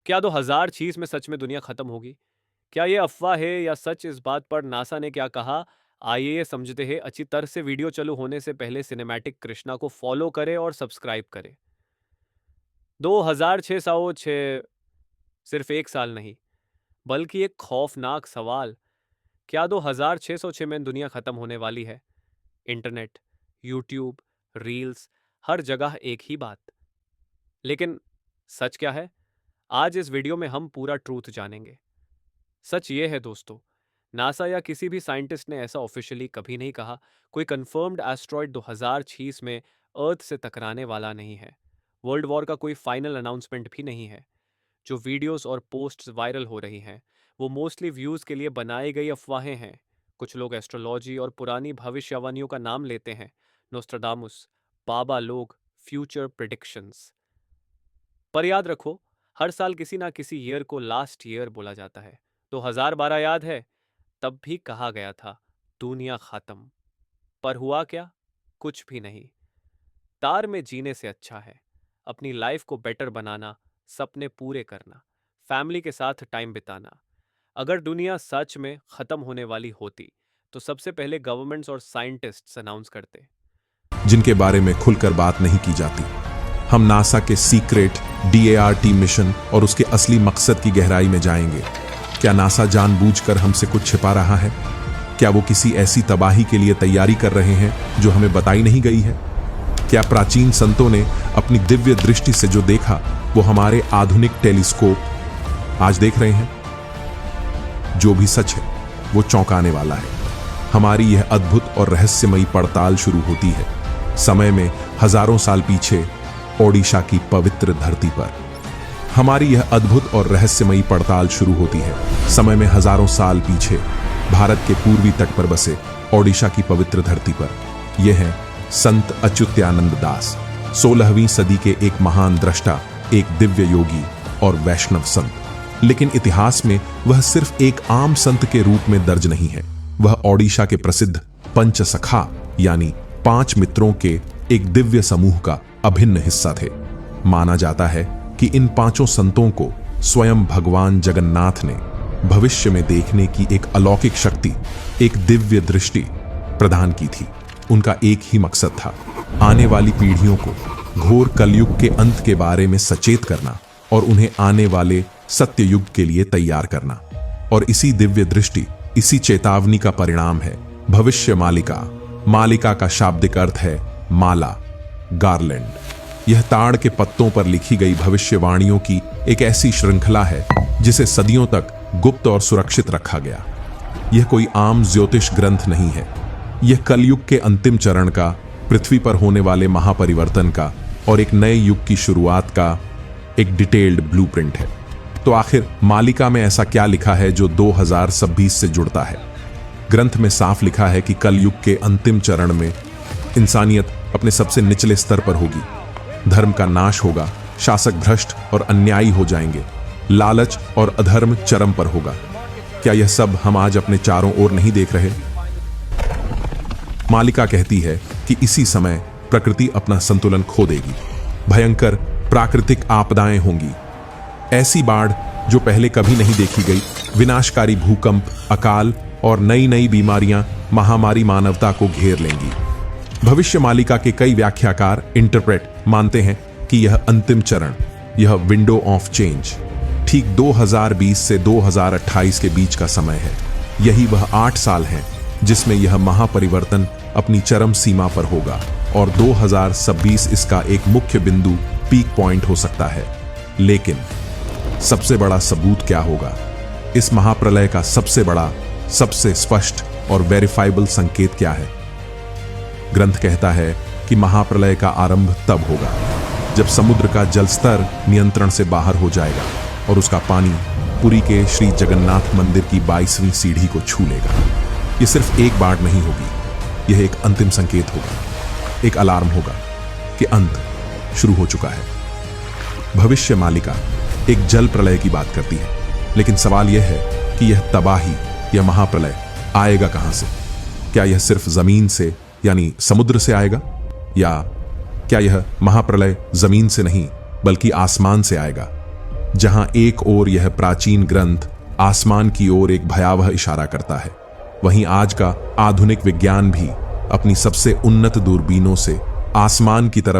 क्या 2006 में सच में दुनिया खत्म होगी? क्या ये अफवाह है या सच? इस बात पर नासा ने क्या कहा, आइए ये समझते हैं। अच्छी तरह से वीडियो चालू होने से पहले सिनेमैटिक कृष्णा को फॉलो करें और सब्सक्राइब करें। 2606 सिर्फ एक साल नहीं, बल्कि एक खौफनाक सवाल। क्या 2606 में दुनिया खत्म होने वाली है? इंटरनेट, यूट्यूब, रील्स, हर जगह एक ही बात। लेकिन सच क्या है? आज इस वीडियो में हम पूरा ट्रूथ जानेंगे। सच ये है दोस्तों, नासा या किसी भी साइंटिस्ट ने ऐसा ऑफिशियली कभी नहीं कहा। कोई कंफर्म्ड एस्ट्रॉयड 2006 में अर्थ से टकराने वाला नहीं है। वर्ल्ड वॉर का कोई फाइनल अनाउंसमेंट भी नहीं है। जो वीडियोस और पोस्ट्स वायरल हो रही हैं, वो मोस्टली व्यूज के लिए बनाई गई अफवाहें हैं। कुछ लोग एस्ट्रोलॉजी और पुरानी भविष्यवाणियों का नाम लेते हैं, नोस्ट्राडामुस, बाबा लोग, फ्यूचर प्रिडिक्शंस। पर याद रखो, हर साल किसी ना किसी ईयर को लास्ट ईयर बोला जाता है। 2012 याद है? तब भी कहा गया था दुनिया खत्म। पर हुआ क्या? कुछ भी नहीं। तार में जीने से अच्छा है अपनी लाइफ को बेटर बनाना, सपने पूरे करना, फैमिली के साथ टाइम बिताना। अगर दुनिया सच में खत्म होने वाली होती तो सबसे पहले गवर्नमेंट्स और साइंटिस्ट्स अनाउंस करते। जिनके बारे में खुलकर बात नहीं की जाती। हम नासा के सीक्रेट DART मिशन और उसके असली मकसद की गहराई में जाएंगे। क्या नासा जानबूझकर हमसे कुछ छिपा रहा है? क्या वो किसी ऐसी तबाही के लिए तैयारी कर रहे हैं जो हमें बताई नहीं गई है? क्या प्राचीन संतों ने अपनी दिव्य दृष्टि से जो देखा वो हमारे आधुनिक टेलीस्कोप आज देख रहे हैं? जो भी सच है वो चौंकाने वाला है। हमारी यह अद्भुत और रहस्यमयी पड़ताल शुरू होती है समय में हजारों साल पीछे, ओडिशा की पवित्र धरती पर। हमारी यह अद्भुत और रहस्यमयी पड़ताल शुरू होती है समय में हजारों साल पीछे, भारत के पूर्वी तट पर बसे ओडिशा की पवित्र धरती पर। यह है संत अच्युतानंद दास, 16वीं सदी के एक महान दृष्टा, एक दिव्य योगी और वैष्णव संत। लेकिन इतिहास में वह सिर्फ एक आम संत के रूप में दर्ज नहीं है। वह ओडिशा के प्रसिद्ध पंचसखा यानी 5 मित्रों के एक दिव्य समूह का अभिन्न हिस्सा थे। माना जाता है कि इन 5 संतों को स्वयं भगवान जगन्नाथ ने भविष्य में देखने की एक अलौकिक शक्ति, एक दिव्य दृष्टि प्रदान की थी। उनका एक ही मकसद था, आने वाली पीढ़ियों को घोर कलयुग के अंत के बारे में सचेत करना और उन्हें आने वाले सत्य युग के लिए तैयार करना। और इसी दिव्य दृष्टि, इसी चेतावनी का परिणाम है भविष्य मालिका। मालिका का शाब्दिक अर्थ है माला, गार्लैंड। यह ताड़ के पत्तों पर लिखी गई भविष्यवाणियों की एक ऐसी श्रृंखला है जिसे सदियों तक गुप्त और सुरक्षित रखा गया। यह कोई आम ज्योतिष ग्रंथ नहीं है। यह कलयुग के अंतिम चरण का, पृथ्वी पर होने वाले महापरिवर्तन का और एक नए युग की शुरुआत का एक डिटेल्ड ब्लूप्रिंट है। तो आखिर मालिका में ऐसा क्या लिखा है जो 2026 से जुड़ता है? ग्रंथ में साफ लिखा है कि कलयुग के अंतिम चरण में इंसानियत अपने सबसे निचले स्तर पर होगी। धर्म का नाश होगा, शासक भ्रष्ट और अन्यायी हो जाएंगे, लालच और अधर्म चरम पर होगा। क्या यह सब हम आज अपने चारों ओर नहीं देख रहे? मालिका कहती है कि इसी समय प्रकृति अपना संतुलन खो देगी। भयंकर प्राकृतिक आपदाएं होंगी, ऐसी बाढ़ जो पहले कभी नहीं देखी गई, विनाशकारी भूकंप, अकाल और नई नई बीमारियां, महामारी मानवता को घेर लेंगी। भविष्य मालिका के कई व्याख्याकार, इंटरप्रेट मानते हैं कि यह अंतिम चरण, यह विंडो ऑफ चेंज ठीक 2020 से 2028 के बीच का समय है। यही वह 8 साल हैं जिसमें यह महापरिवर्तन अपनी चरम सीमा पर होगा और 2026 इसका एक मुख्य बिंदु, पीक पॉइंट हो सकता है। लेकिन सबसे बड़ा सबूत क्या होगा? इस महाप्रलय का सबसे बड़ा, सबसे स्पष्ट और वेरीफाइबल संकेत क्या है? ग्रंथ कहता है कि महाप्रलय का आरंभ तब होगा जब समुद्र का जल स्तर नियंत्रण से बाहर हो जाएगा और उसका पानी पुरी के श्री जगन्नाथ मंदिर की 22वीं सीढ़ी को छू लेगा। यह सिर्फ एक बाढ़ नहीं होगी, यह एक अंतिम संकेत होगा, एक अलार्म होगा कि अंत शुरू हो चुका है। भविष्य मालिका एक जल प्रलय की बात करती है, लेकिन सवाल यह है कि यह तबाही, यह महाप्रलय आएगा कहां से? क्या यह सिर्फ जमीन से यानी समुद्र से आएगा, या क्या यह महाप्रलय जमीन से नहीं बल्कि आसमान से आएगा? जहां एक ओर यह प्राचीन ग्रंथ आसमान की ओर एक भयावह इशारा करता है, वहीं आज का आधुनिक विज्ञान भी अपनी सबसे उन्नत दूरबीनों से आसमान की तरफ